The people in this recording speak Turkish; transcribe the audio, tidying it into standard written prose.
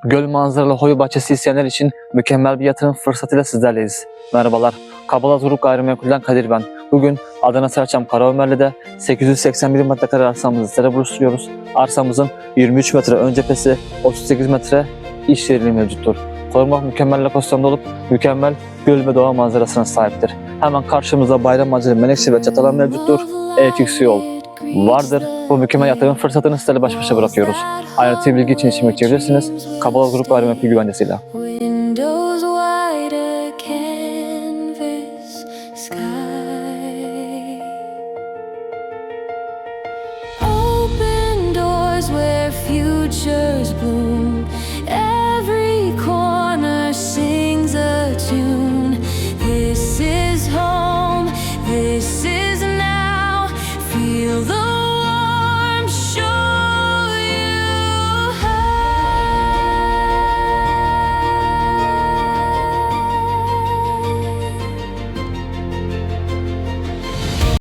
Göl manzaralı hobi bahçesi isteyenler için mükemmel bir yatırım fırsatıyla sizlerleyiz. Merhabalar, Kabalaz Grup Gayrimenkul'den Kadir ben. Bugün Adana Sarıçam Karaömerli'de 881 metrekare arsamızı sizlere buluşturuyoruz. Arsamızın 23 metre ön cephesi, 38 metre iş yeri mevcuttur. Korumak mükemmel lokasyonda olup mükemmel göl ve doğa manzarasına sahiptir. Hemen karşımızda Bayramacılı, Menekşe ve Çatalan mevcuttur. Elektrik su yol vardır. Bu mükemmel yatırım fırsatını sizlerle baş başa bırakıyoruz. Ayrıntılı bilgi için işimi çekebilirsiniz. Kabalaz Grup Gayrimenkul güvencesiyle.